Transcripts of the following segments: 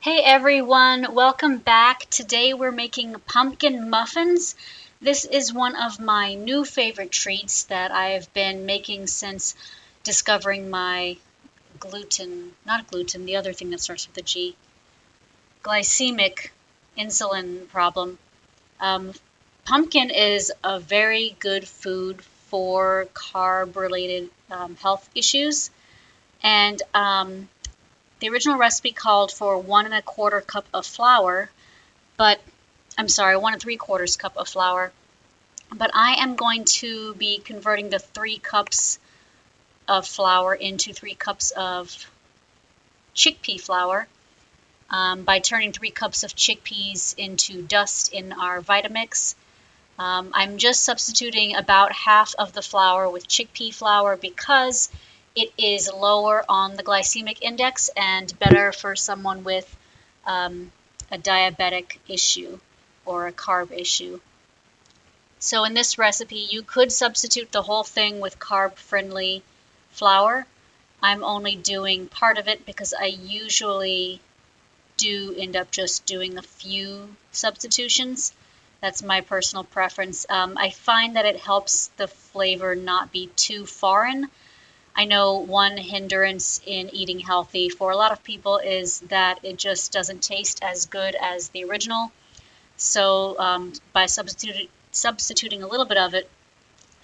Hey everyone, welcome back. Today we're making pumpkin muffins. This is one of my new favorite treats that I've been making since discovering my not gluten, the other thing that starts with a G, glycemic insulin problem. Pumpkin is a very good food for carb-related health issues, and the original recipe called for 1 1/4 cup of flour, but I'm sorry, 1 3/4 cup of flour. But I am going to be converting the 3 cups of flour into 3 cups of chickpea flour by turning 3 cups of chickpeas into dust in our Vitamix. I'm just substituting about half of the flour with chickpea flour because it is lower on the glycemic index and better for someone with a diabetic issue or a carb issue. So in this recipe, you could substitute the whole thing with carb-friendly flour. I'm only doing part of it because I usually do end up just doing a few substitutions. That's my personal preference. I find that it helps the flavor not be too foreign. I know one hindrance in eating healthy for a lot of people is that it just doesn't taste as good as the original. So by substituting a little bit of it,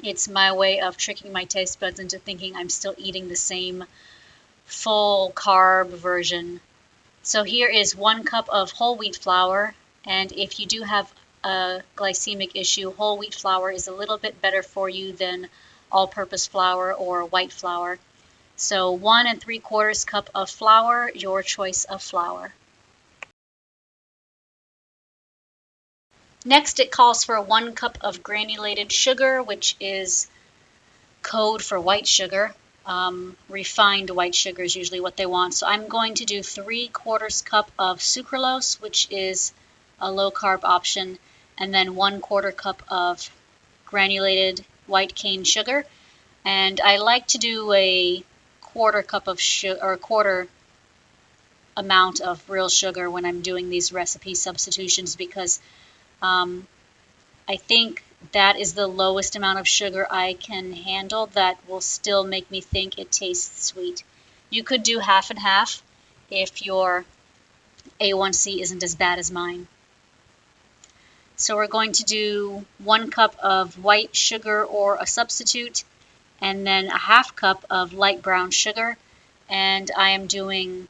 it's my way of tricking my taste buds into thinking I'm still eating the same full carb version. So here is 1 cup of whole wheat flour, and if you do have a glycemic issue, whole wheat flour is a little bit better for you than all-purpose flour or white flour. So 1 3/4 cup of flour, your choice of flour. Next, it calls for 1 cup of granulated sugar, which is code for white sugar. Refined white sugar is usually what they want. So I'm going to do 3/4 cup of sucralose, which is a low-carb option, and then 1/4 cup of granulated white cane sugar. And I like to do a 1/4 cup of sugar, or a quarter amount of real sugar when I'm doing these recipe substitutions, because I think that is the lowest amount of sugar I can handle that will still make me think it tastes sweet. You could do half and half if your A1C isn't as bad as mine. So we're going to do 1 cup of white sugar or a substitute, and then a half cup of light brown sugar, and I am doing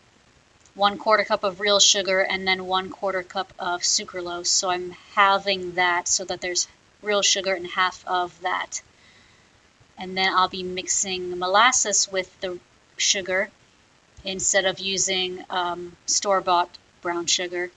1/4 cup of real sugar and then 1/4 cup of sucralose. So I'm halving that so that there's real sugar and half of that. And then I'll be mixing molasses with the sugar instead of using store-bought brown sugar.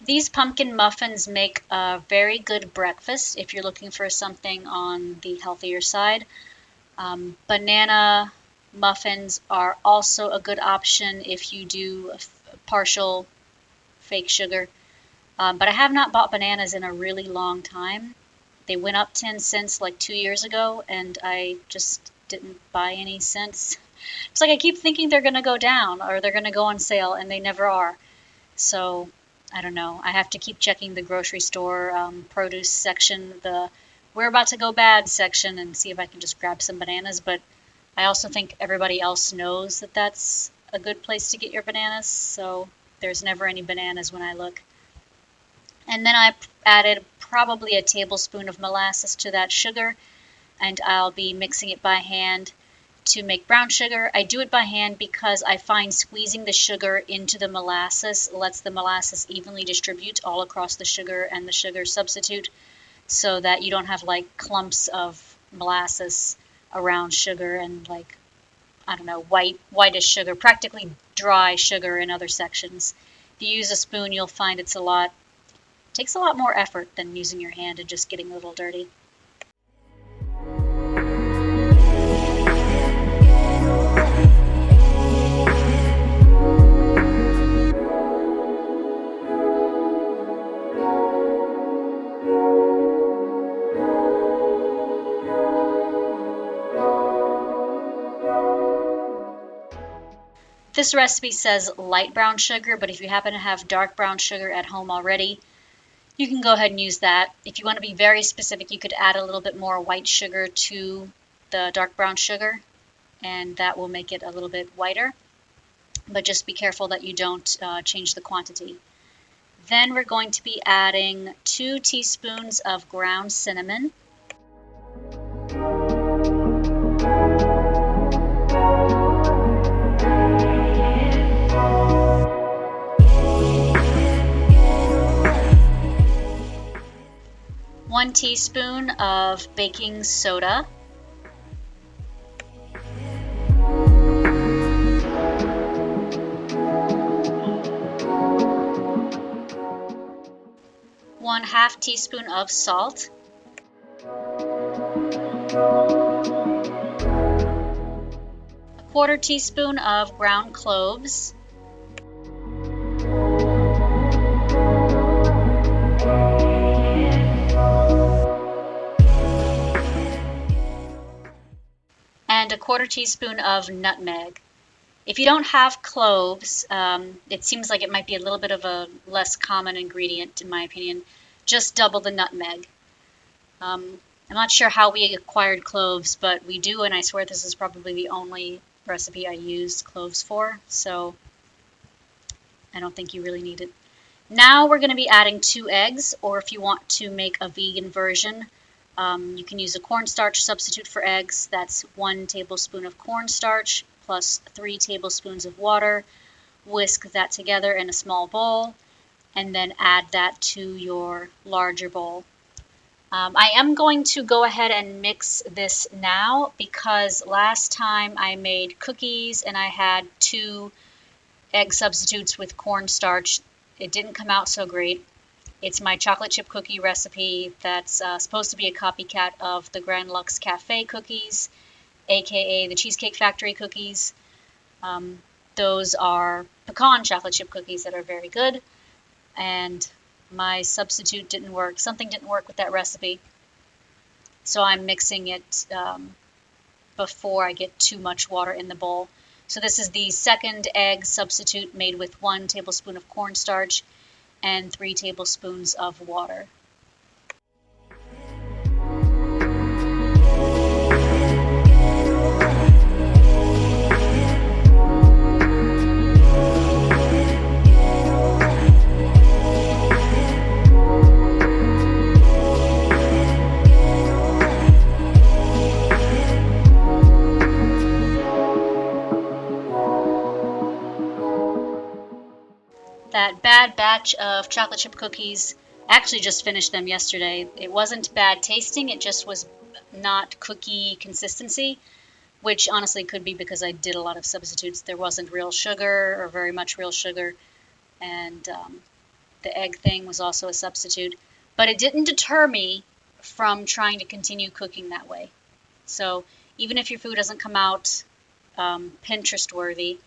These pumpkin muffins make a very good breakfast if you're looking for something on the healthier side. Banana muffins are also a good option if you do partial fake sugar. But I have not bought bananas in a really long time. They went up 10 cents like 2 years ago, and I just didn't buy any since. It's like I keep thinking they're going to go down or they're going to go on sale, and they never are. So I don't know. I have to keep checking the grocery store produce section, the we're about to go bad section, and see if I can just grab some bananas. But I also think everybody else knows that that's a good place to get your bananas, so there's never any bananas when I look. And then I added probably a tablespoon of molasses to that sugar, and I'll be mixing it by hand to make brown sugar. I do it by hand because I find squeezing the sugar into the molasses lets the molasses evenly distribute all across the sugar and the sugar substitute, so that you don't have like clumps of molasses around sugar and like, I don't know, whitish sugar, practically dry sugar in other sections. If you use a spoon, you'll find it takes a lot more effort than using your hand and just getting a little dirty. This recipe says light brown sugar, but if you happen to have dark brown sugar at home already, you can go ahead and use that. If you want to be very specific, you could add a little bit more white sugar to the dark brown sugar, and that will make it a little bit whiter. But just be careful that you don't change the quantity. Then we're going to be adding 2 teaspoons of ground cinnamon, 1 teaspoon of baking soda, 1/2 teaspoon of salt, 1/4 teaspoon of ground cloves, and 1/4 teaspoon of nutmeg. If you don't have cloves, it seems like it might be a little bit of a less common ingredient, in my opinion. Just double the nutmeg. I'm not sure how we acquired cloves, but we do, and I swear this is probably the only recipe I used cloves for, so I don't think you really need it. Now we're going to be adding 2 eggs, or if you want to make a vegan version, you can use a cornstarch substitute for eggs. That's 1 tablespoon of cornstarch plus 3 tablespoons of water. Whisk that together in a small bowl, and then add that to your larger bowl. I am going to go ahead and mix this now because last time I made cookies and I had 2 egg substitutes with cornstarch. It didn't come out so great. It's my chocolate chip cookie recipe that's supposed to be a copycat of the Grand Lux Cafe cookies, aka the Cheesecake Factory cookies. Those are pecan chocolate chip cookies that are very good, and my substitute didn't work. Something didn't work with that recipe, so I'm mixing it before I get too much water in the bowl. So this is the second egg substitute made with 1 tablespoon of cornstarch and 3 tablespoons of water. That bad batch of chocolate chip cookies, I actually just finished them yesterday. It wasn't bad tasting, it just was not cookie consistency, which honestly could be because I did a lot of substitutes. There wasn't real sugar or very much real sugar, and the egg thing was also a substitute. But it didn't deter me from trying to continue cooking that way. So even if your food doesn't come out Pinterest worthy,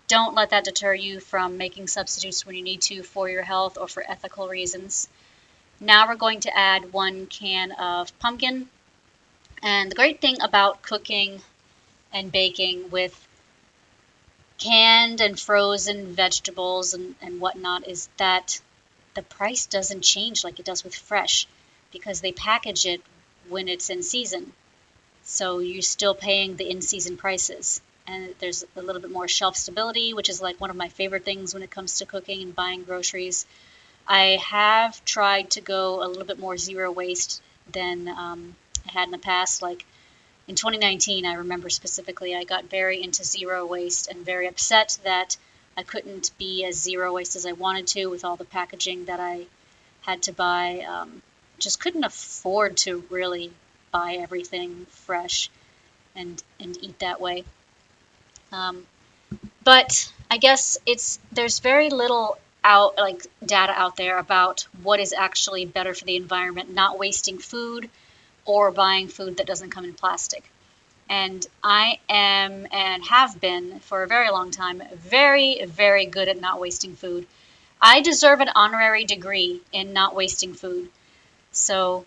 don't let that deter you from making substitutes when you need to for your health or for ethical reasons. Now we're going to add 1 can of pumpkin. And the great thing about cooking and baking with canned and frozen vegetables and whatnot is that the price doesn't change like it does with fresh, because they package it when it's in season. So you're still paying the in-season prices. And there's a little bit more shelf stability, which is like one of my favorite things when it comes to cooking and buying groceries. I have tried to go a little bit more zero waste than I had in the past. Like in 2019, I remember specifically, I got very into zero waste and very upset that I couldn't be as zero waste as I wanted to with all the packaging that I had to buy. Just couldn't afford to really buy everything fresh and eat that way. But I guess there's very little data out there about what is actually better for the environment, not wasting food or buying food that doesn't come in plastic. And I am, and have been for a very long time, very, very good at not wasting food. I deserve an honorary degree in not wasting food. So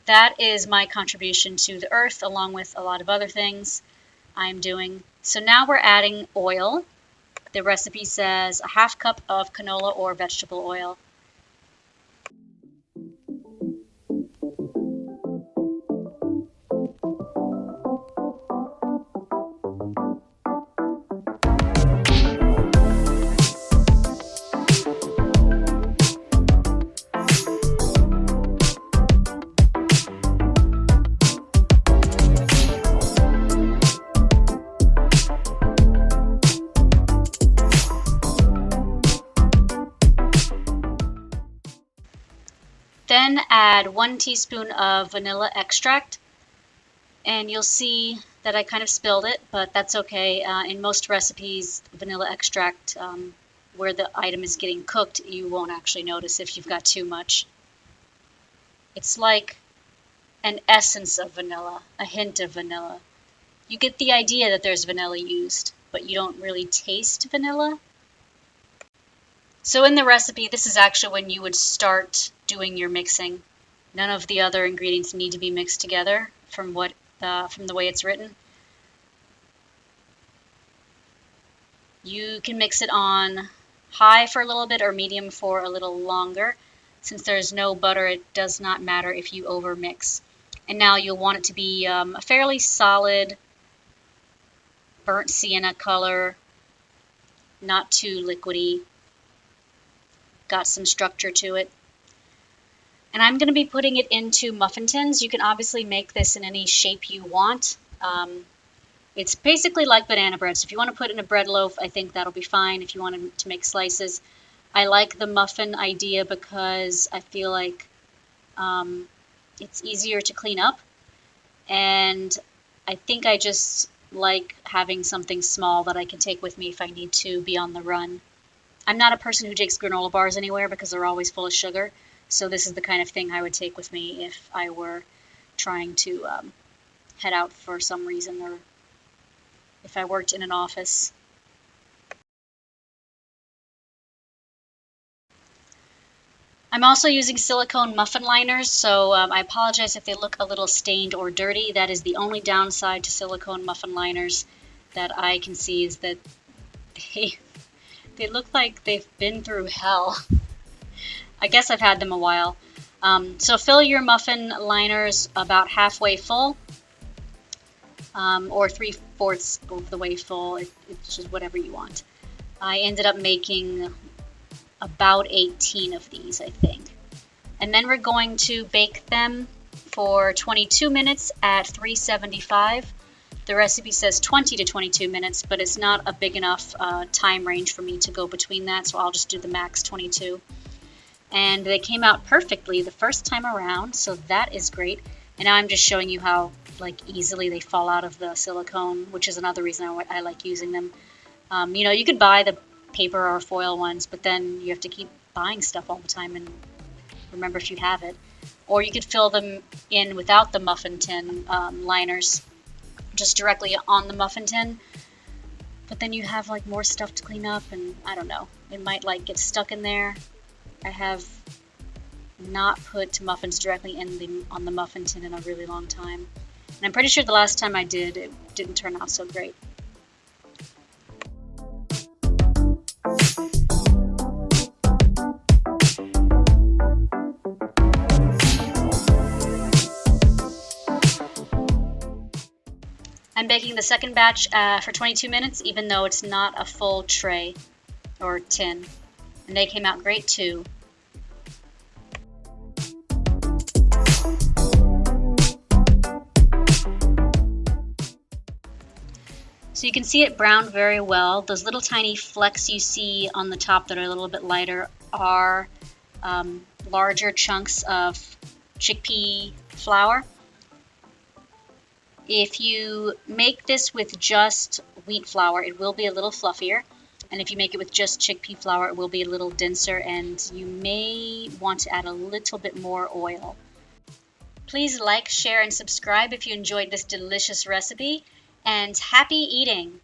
that is my contribution to the earth, along with a lot of other things I'm doing. So now we're adding oil. The recipe says a half cup of canola or vegetable oil. Then add 1 teaspoon of vanilla extract, and you'll see that I kind of spilled it, but that's okay. In most recipes, vanilla extract, where the item is getting cooked, you won't actually notice if you've got too much. It's like an essence of vanilla, a hint of vanilla. You get the idea that there's vanilla used, but you don't really taste vanilla. So in the recipe, this is actually when you would start doing your mixing. None of the other ingredients need to be mixed together from the way it's written. You can mix it on high for a little bit or medium for a little longer. Since there's no butter, it does not matter if you overmix. And now you'll want it to be a fairly solid burnt sienna color, not too liquidy. Got some structure to it. And I'm going to be putting it into muffin tins. You can obviously make this in any shape you want. It's basically like banana bread. So if you want to put it in a bread loaf, I think that'll be fine. If you want to make slices, I like the muffin idea because I feel like it's easier to clean up. And I think I just like having something small that I can take with me if I need to be on the run. I'm not a person who takes granola bars anywhere because they're always full of sugar. So this is the kind of thing I would take with me if I were trying to head out for some reason, or if I worked in an office. I'm also using silicone muffin liners, so I apologize if they look a little stained or dirty. That is the only downside to silicone muffin liners that I can see, is that they look like they've been through hell. I guess I've had them a while. So fill your muffin liners about halfway full, or 3/4 of the way full. It's just whatever you want. I ended up making about 18 of these, I think. And then we're going to bake them for 22 minutes at 375. The recipe says 20 to 22 minutes, but it's not a big enough time range for me to go between that, so I'll just do the max 22. And they came out perfectly the first time around, so that is great. And now I'm just showing you how easily they fall out of the silicone, which is another reason I like using them. You could buy the paper or foil ones, but then you have to keep buying stuff all the time and remember if you have it. Or you could fill them in without the muffin tin liners, just directly on the muffin tin, but then you have more stuff to clean up, and I don't know, it might get stuck in there. I have not put muffins directly on the muffin tin in a really long time, and I'm pretty sure the last time I did, it didn't turn out so great. I'm baking the second batch for 22 minutes, even though it's not a full tray or tin. And they came out great too. So you can see it browned very well. Those little tiny flecks you see on the top that are a little bit lighter are larger chunks of chickpea flour. If you make this with just wheat flour, it will be a little fluffier. And if you make it with just chickpea flour, it will be a little denser, and you may want to add a little bit more oil. Please like, share, and subscribe if you enjoyed this delicious recipe, and happy eating!